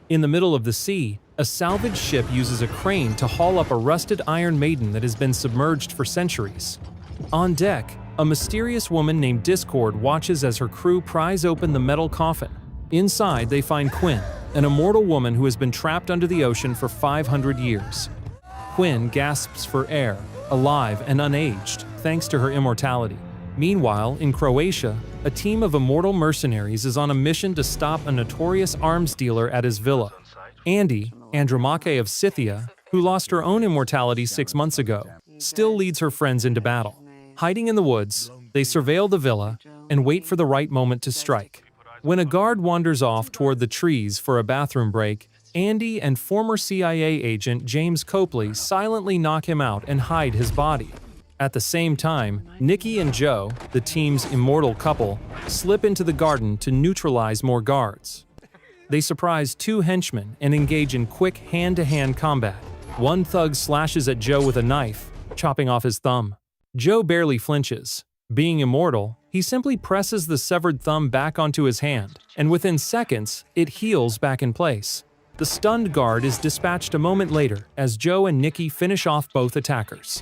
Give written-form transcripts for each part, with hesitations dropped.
In the middle of the sea, a salvage ship uses a crane to haul up a rusted Iron Maiden that has been submerged for centuries. On deck, a mysterious woman named Discord watches as her crew pries open the metal coffin. Inside, they find Quinn, an immortal woman who has been trapped under the ocean for 500 years. Quinn gasps for air, alive and unaged, thanks to her immortality. Meanwhile, in Croatia, a team of immortal mercenaries is on a mission to stop a notorious arms dealer at his villa. Andy, Andromache of Scythia, who lost her own immortality 6 months ago, still leads her friends into battle. Hiding in the woods, they surveil the villa and wait for the right moment to strike. When a guard wanders off toward the trees for a bathroom break, Andy and former CIA agent James Copley silently knock him out and hide his body. At the same time, Nikki and Joe, the team's immortal couple, slip into the garden to neutralize more guards. They surprise 2 henchmen and engage in quick hand-to-hand combat. One thug slashes at Joe with a knife, chopping off his thumb. Joe barely flinches. Being immortal, he simply presses the severed thumb back onto his hand, and within seconds, it heals back in place. The stunned guard is dispatched a moment later as Joe and Nikki finish off both attackers.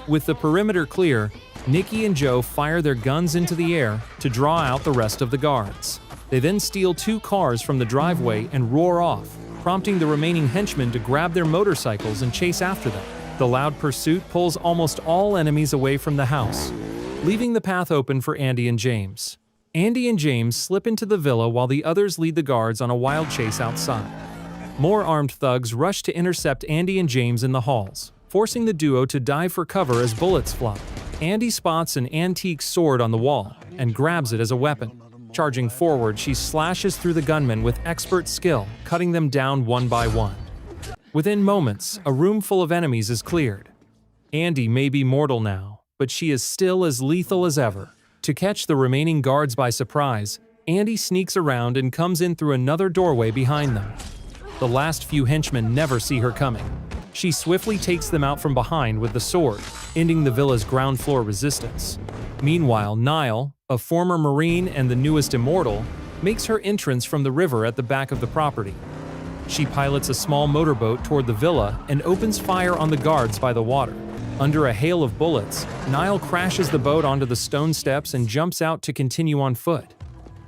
With the perimeter clear, Nikki and Joe fire their guns into the air to draw out the rest of the guards. They then steal 2 cars from the driveway and roar off, prompting the remaining henchmen to grab their motorcycles and chase after them. The loud pursuit pulls almost all enemies away from the house, leaving the path open for Andy and James. Andy and James slip into the villa while the others lead the guards on a wild chase outside. More armed thugs rush to intercept Andy and James in the halls, forcing the duo to dive for cover as bullets fly. Andy spots an antique sword on the wall and grabs it as a weapon. Charging forward, she slashes through the gunmen with expert skill, cutting them down one by one. Within moments, a room full of enemies is cleared. Andy may be mortal now, but she is still as lethal as ever. To catch the remaining guards by surprise, Andy sneaks around and comes in through another doorway behind them. The last few henchmen never see her coming. She swiftly takes them out from behind with the sword, ending the villa's ground floor resistance. Meanwhile, Nile, a former Marine and the newest immortal, makes her entrance from the river at the back of the property. She pilots a small motorboat toward the villa and opens fire on the guards by the water. Under a hail of bullets, Nile crashes the boat onto the stone steps and jumps out to continue on foot.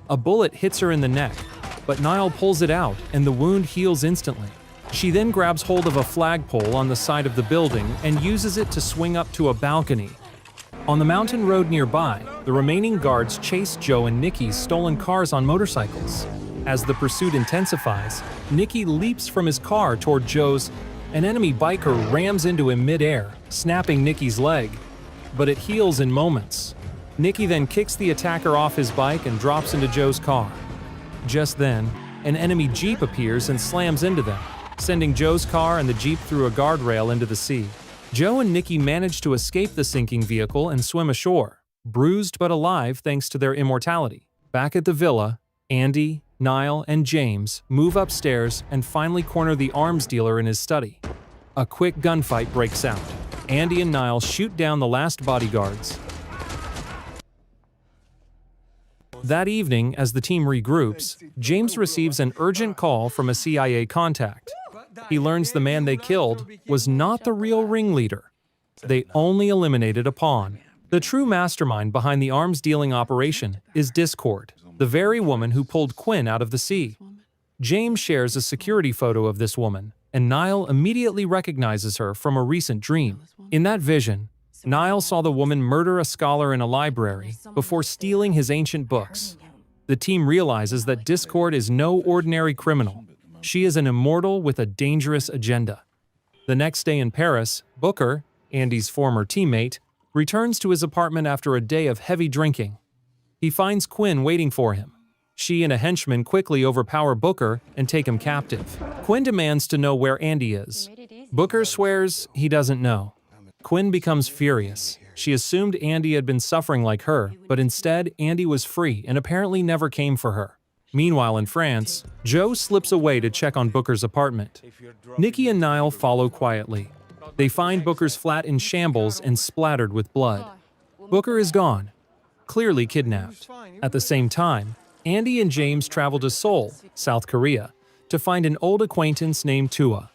A bullet hits her in the neck, but Nile pulls it out and the wound heals instantly. She then grabs hold of a flagpole on the side of the building and uses it to swing up to a balcony. On the mountain road nearby, the remaining guards chase Joe and Nikki's stolen cars on motorcycles. As the pursuit intensifies, Nikki leaps from his car toward Joe's. An enemy biker rams into him mid-air, snapping Nikki's leg, but it heals in moments. Nikki then kicks the attacker off his bike and drops into Joe's car. Just then, an enemy Jeep appears and slams into them, sending Joe's car and the Jeep through a guardrail into the sea. Joe and Nikki manage to escape the sinking vehicle and swim ashore, bruised but alive thanks to their immortality. Back at the villa, Andy, Nile, and James move upstairs and finally corner the arms dealer in his study. A quick gunfight breaks out. Andy and Nile shoot down the last bodyguards. That evening, as the team regroups, James receives an urgent call from a CIA contact. He learns the man they killed was not the real ringleader. They only eliminated a pawn. The true mastermind behind the arms-dealing operation is Discord, the very woman who pulled Quinn out of the sea. James shares a security photo of this woman, and Nile immediately recognizes her from a recent dream. In that vision, Nile saw the woman murder a scholar in a library before stealing his ancient books. The team realizes that Discord is no ordinary criminal. She is an immortal with a dangerous agenda. The next day in Paris, Booker, Andy's former teammate, returns to his apartment after a day of heavy drinking. He finds Quinn waiting for him. She and a henchman quickly overpower Booker and take him captive. Quinn demands to know where Andy is. Booker swears he doesn't know. Quinn becomes furious. She assumed Andy had been suffering like her, but instead Andy was free and apparently never came for her. Meanwhile in France, Joe slips away to check on Booker's apartment. Nikki and Nile follow quietly. They find Booker's flat in shambles and splattered with blood. Booker is gone, clearly kidnapped. At the same time, Andy and James travel to Seoul, South Korea, to find an old acquaintance named Tua.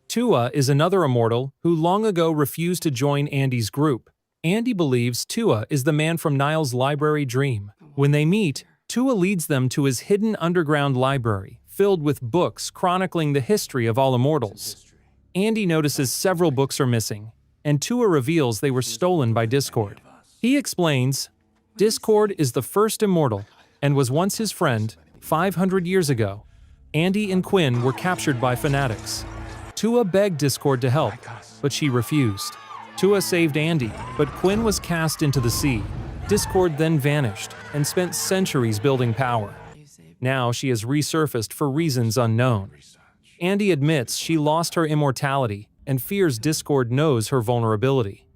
Tua is another immortal who long ago refused to join Andy's group. Andy believes Tua is the man from Nile's library dream. When they meet, Tua leads them to his hidden underground library, filled with books chronicling the history of all immortals. Andy notices several books are missing, and Tua reveals they were stolen by Discord. He explains, Discord is the first immortal, and was once his friend, 500 years ago. Andy and Quinn were captured by fanatics. Tua begged Discord to help, but she refused. Tua saved Andy, but Quinn was cast into the sea. Discord then vanished and spent centuries building power. Now she has resurfaced for reasons unknown. Andy admits she lost her immortality and fears Discord knows her vulnerability.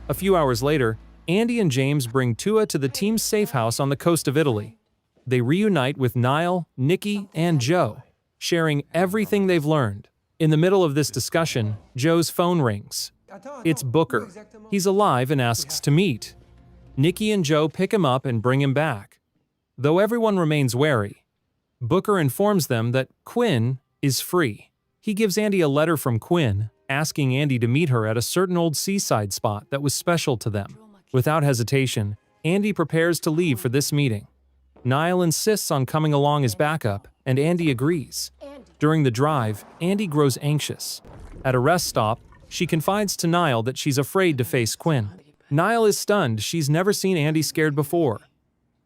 A few hours later, Andy and James bring Tua to the team's safe house on the coast of Italy. They reunite with Nile, Nikki, and Joe, sharing everything they've learned. In the middle of this discussion, Joe's phone rings. It's Booker. He's alive and asks to meet. Nikki and Joe pick him up and bring him back. Though everyone remains wary, Booker informs them that Quinn is free. He gives Andy a letter from Quinn, asking Andy to meet her at a certain old seaside spot that was special to them. Without hesitation, Andy prepares to leave for this meeting. Nile insists on coming along as backup, and Andy agrees. During the drive, Andy grows anxious. At a rest stop, she confides to Nile that she's afraid to face Quinn. Nile is stunned. She's never seen Andy scared before.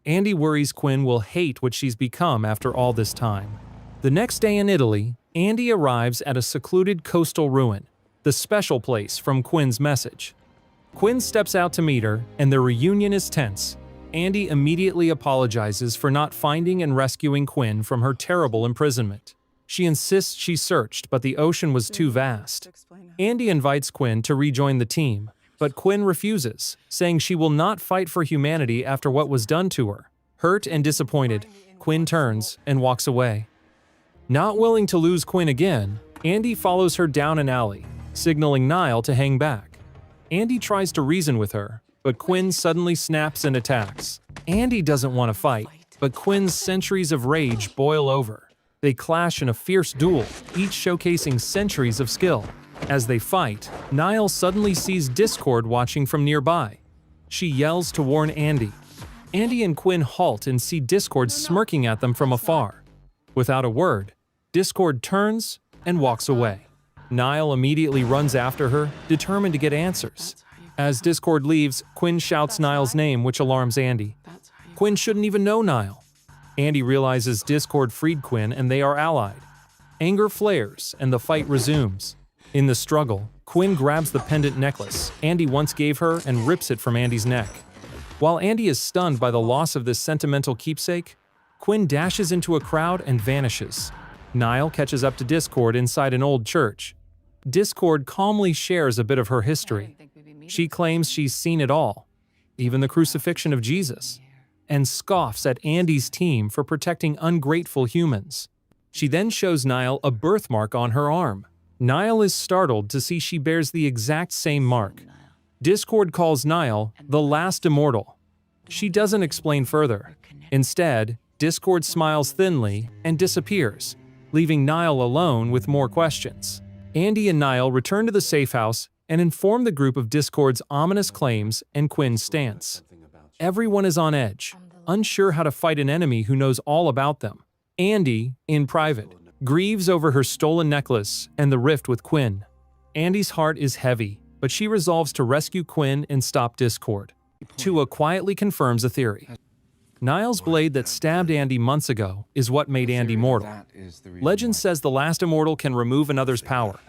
Andy worries Quinn will hate what she's become after all this time. The next day in Italy, Andy arrives at a secluded coastal ruin, the special place from Quinn's message. Quinn steps out to meet her, and their reunion is tense. Andy immediately apologizes for not finding and rescuing Quinn from her terrible imprisonment. She insists she searched, but the ocean was too vast. Andy invites Quinn to rejoin the team, but Quinn refuses, saying she will not fight for humanity after what was done to her. Hurt and disappointed, Quinn turns and walks away. Not willing to lose Quinn again, Andy follows her down an alley, signaling Nile to hang back. Andy tries to reason with her, but Quinn suddenly snaps and attacks. Andy doesn't want to fight, but Quinn's centuries of rage boil over. They clash in a fierce duel, each showcasing centuries of skill. As they fight, Nile suddenly sees Discord watching from nearby. She yells to warn Andy. Andy and Quinn halt and see Discord smirking at them from afar. Without a word, Discord turns and walks away. Nile immediately runs after her, determined to get answers. As Discord leaves, Quinn shouts Nile's name, which alarms Andy. Quinn shouldn't even know Nile. Andy realizes Discord freed Quinn and they are allied. Anger flares and the fight resumes. In the struggle, Quinn grabs the pendant necklace Andy once gave her and rips it from Andy's neck. While Andy is stunned by the loss of this sentimental keepsake, Quinn dashes into a crowd and vanishes. Nile catches up to Discord inside an old church. Discord calmly shares a bit of her history. She claims she's seen it all, even the crucifixion of Jesus, and scoffs at Andy's team for protecting ungrateful humans. She then shows Nile a birthmark on her arm. Nile is startled to see she bears the exact same mark. Discord calls Nile the last immortal. She doesn't explain further. Instead, Discord smiles thinly and disappears, leaving Nile alone with more questions. Andy and Nile return to the safe house and inform the group of Discord's ominous claims and Quinn's stance. Everyone is on edge, unsure how to fight an enemy who knows all about them. Andy, in private, grieves over her stolen necklace and the rift with Quinn. Andy's heart is heavy, but she resolves to rescue Quinn and stop Discord. Tua quietly confirms a theory. Nile's blade that stabbed Andy months ago is what made Andy mortal. Legend says the last immortal can remove another's power,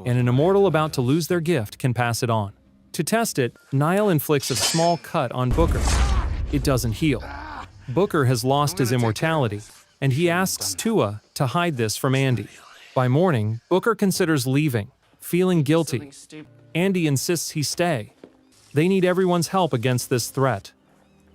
and an immortal about to lose their gift can pass it on. To test it, Nile inflicts a small cut on Booker. It doesn't heal. Booker has lost his immortality, and he asks Tua to hide this from Andy. By morning, Booker considers leaving, feeling guilty. Andy insists he stay. They need everyone's help against this threat.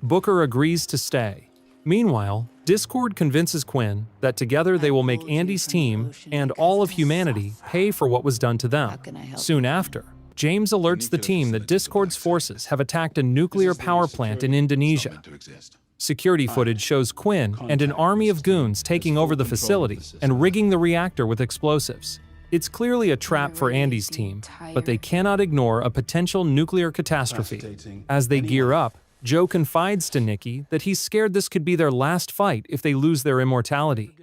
Booker agrees to stay. Meanwhile, Discord convinces Quinn that together they will make Andy's team and all of humanity pay for what was done to them. Soon after, James alerts the team that Discord's forces have attacked a nuclear power plant in Indonesia. Security footage shows Quinn and an army of goons taking over the facility and rigging the reactor with explosives. It's clearly a trap for Andy's team, but they cannot ignore a potential nuclear catastrophe. As they gear up, Joe confides to Nikki that he's scared this could be their last fight if they lose their immortality.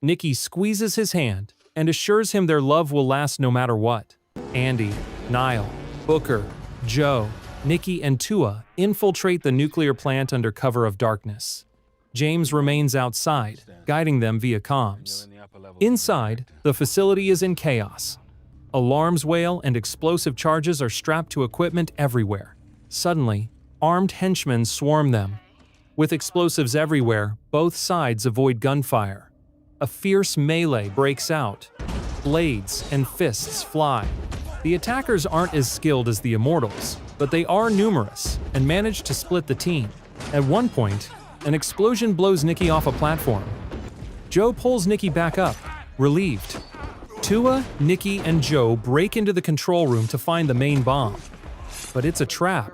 Nikki squeezes his hand and assures him their love will last no matter what. Andy, Nile, Booker, Joe, Nikki, and Tua infiltrate the nuclear plant under cover of darkness. James remains outside, guiding them via comms. Inside, the facility is in chaos. Alarms wail and explosive charges are strapped to equipment everywhere. Suddenly, armed henchmen swarm them. With explosives everywhere, both sides avoid gunfire. A fierce melee breaks out. Blades and fists fly. The attackers aren't as skilled as the immortals, but they are numerous and manage to split the team. At one point, an explosion blows Nikki off a platform. Joe pulls Nikki back up, relieved. Tua, Nikki, and Joe break into the control room to find the main bomb. But it's a trap.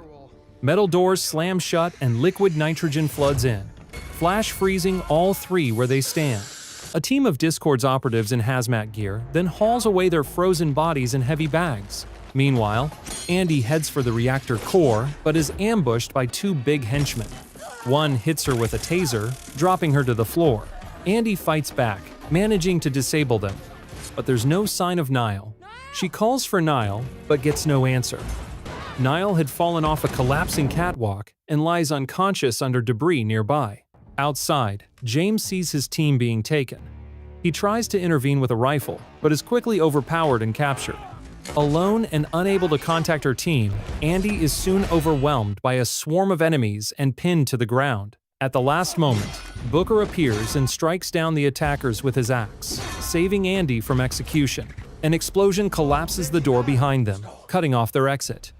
Metal doors slam shut and liquid nitrogen floods in, flash freezing all three where they stand. A team of Discord's operatives in hazmat gear then hauls away their frozen bodies in heavy bags. Meanwhile, Andy heads for the reactor core, but is ambushed by two big henchmen. One hits her with a taser, dropping her to the floor. Andy fights back, managing to disable them. But there's no sign of Nile. She calls for Nile, but gets no answer. Nile had fallen off a collapsing catwalk and lies unconscious under debris nearby. Outside, James sees his team being taken. He tries to intervene with a rifle, but is quickly overpowered and captured. Alone and unable to contact her team, Andy is soon overwhelmed by a swarm of enemies and pinned to the ground. At the last moment, Booker appears and strikes down the attackers with his axe, saving Andy from execution. An explosion collapses the door behind them, cutting off their exit.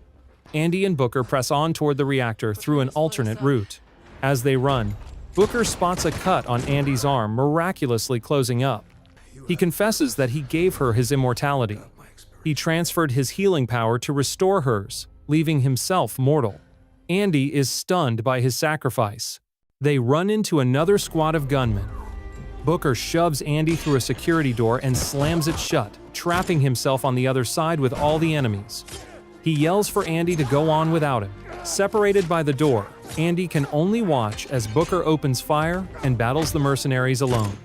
Andy and Booker press on toward the reactor through an alternate route. As they run, Booker spots a cut on Andy's arm miraculously closing up. He confesses that he gave her his immortality. He transferred his healing power to restore hers, leaving himself mortal. Andy is stunned by his sacrifice. They run into another squad of gunmen. Booker shoves Andy through a security door and slams it shut, trapping himself on the other side with all the enemies. He yells for Andy to go on without him. Separated by the door, Andy can only watch as Booker opens fire and battles the mercenaries alone.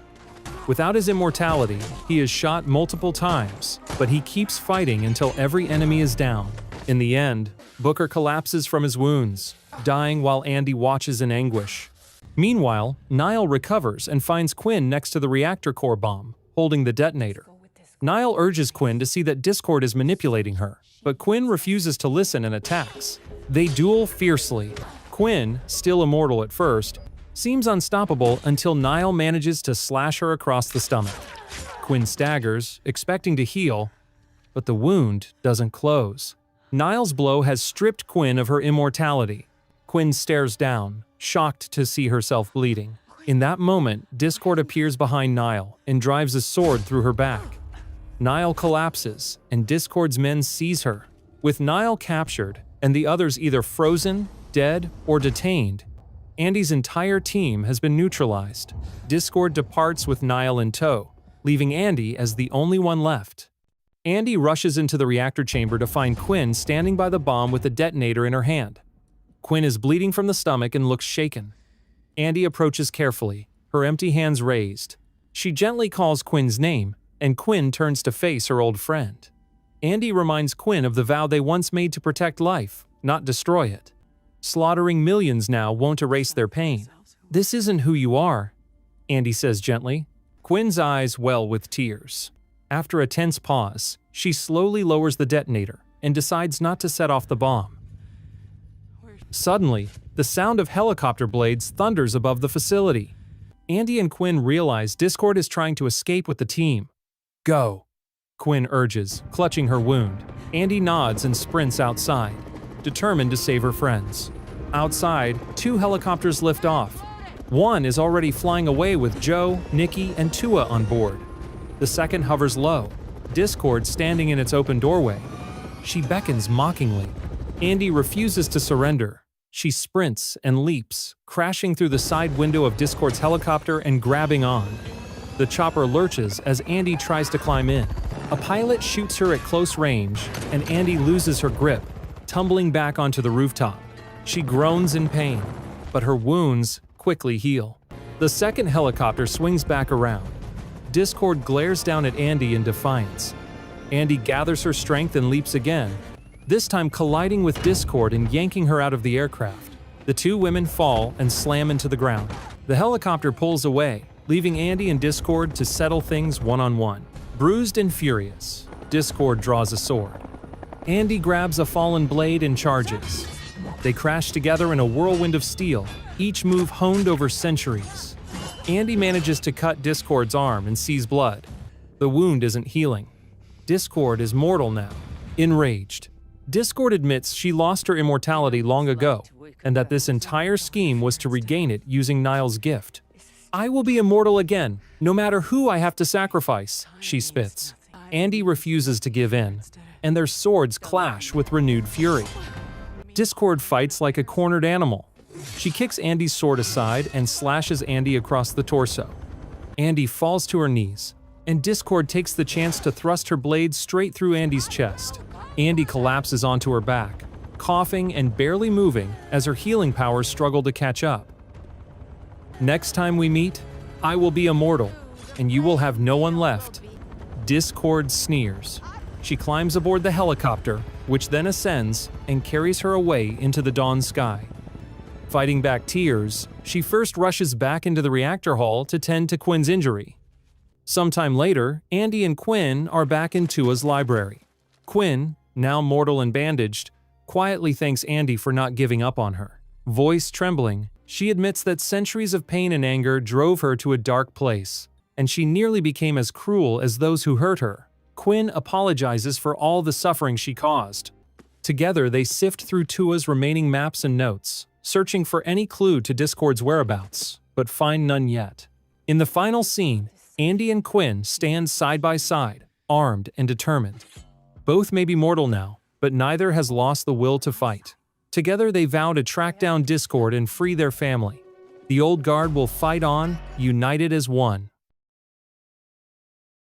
Without his immortality, he is shot multiple times, but he keeps fighting until every enemy is down. In the end, Booker collapses from his wounds, dying while Andy watches in anguish. Meanwhile, Nile recovers and finds Quinn next to the reactor core bomb, holding the detonator. Nile urges Quinn to see that Discord is manipulating her, but Quinn refuses to listen and attacks. They duel fiercely. Quinn, still immortal at first, seems unstoppable until Nile manages to slash her across the stomach. Quinn staggers, expecting to heal, but the wound doesn't close. Nile's blow has stripped Quinn of her immortality. Quinn stares down, shocked to see herself bleeding. In that moment, Discord appears behind Nile and drives a sword through her back. Nile collapses, and Discord's men seize her. With Nile captured, and the others either frozen, dead, or detained, Andy's entire team has been neutralized. Discord departs with Nile in tow, leaving Andy as the only one left. Andy rushes into the reactor chamber to find Quinn standing by the bomb with the detonator in her hand. Quinn is bleeding from the stomach and looks shaken. Andy approaches carefully, her empty hands raised. She gently calls Quinn's name, and Quinn turns to face her old friend. Andy reminds Quinn of the vow they once made to protect life, not destroy it. Slaughtering millions now won't erase their pain. This isn't who you are, Andy says gently. Quinn's eyes well with tears. After a tense pause, she slowly lowers the detonator and decides not to set off the bomb. Suddenly, the sound of helicopter blades thunders above the facility. Andy and Quinn realize Discord is trying to escape with the team. Go, Quinn urges, clutching her wound. Andy nods and sprints outside, determined to save her friends. Outside, two helicopters lift off. One is already flying away with Joe, Nikki, and Tua on board. The second hovers low, Discord standing in its open doorway. She beckons mockingly. Andy refuses to surrender. She sprints and leaps, crashing through the side window of Discord's helicopter and grabbing on. The chopper lurches as Andy tries to climb in. A pilot shoots her at close range, and Andy loses her grip, tumbling back onto the rooftop. She groans in pain, but her wounds quickly heal. The second helicopter swings back around. Discord glares down at Andy in defiance. Andy gathers her strength and leaps again, this time colliding with Discord and yanking her out of the aircraft. The two women fall and slam into the ground. The helicopter pulls away, leaving Andy and Discord to settle things one-on-one. Bruised and furious, Discord draws a sword. Andy grabs a fallen blade and charges. They crash together in a whirlwind of steel, each move honed over centuries. Andy manages to cut Discord's arm and sees blood. The wound isn't healing. Discord is mortal now. Enraged, Discord admits she lost her immortality long ago, and that this entire scheme was to regain it using Nile's gift. "I will be immortal again, no matter who I have to sacrifice," she spits. Andy refuses to give in, and their swords clash with renewed fury. Discord fights like a cornered animal. She kicks Andy's sword aside and slashes Andy across the torso. Andy falls to her knees, and Discord takes the chance to thrust her blade straight through Andy's chest. Andy collapses onto her back, coughing and barely moving as her healing powers struggle to catch up. "Next time we meet, I will be immortal, and you will have no one left." Discord sneers. She climbs aboard the helicopter, which then ascends and carries her away into the dawn sky. Fighting back tears, she first rushes back into the reactor hall to tend to Quinn's injury. Sometime later, Andy and Quinn are back in Tua's library. Quinn, now mortal and bandaged, quietly thanks Andy for not giving up on her. Voice trembling, she admits that centuries of pain and anger drove her to a dark place, and she nearly became as cruel as those who hurt her. Quinn apologizes for all the suffering she caused. Together, they sift through Tua's remaining maps and notes, searching for any clue to Discord's whereabouts, but find none yet. In the final scene, Andy and Quinn stand side by side, armed and determined. Both may be mortal now, but neither has lost the will to fight. Together they vow to track down Discord and free their family. The old guard will fight on, united as one.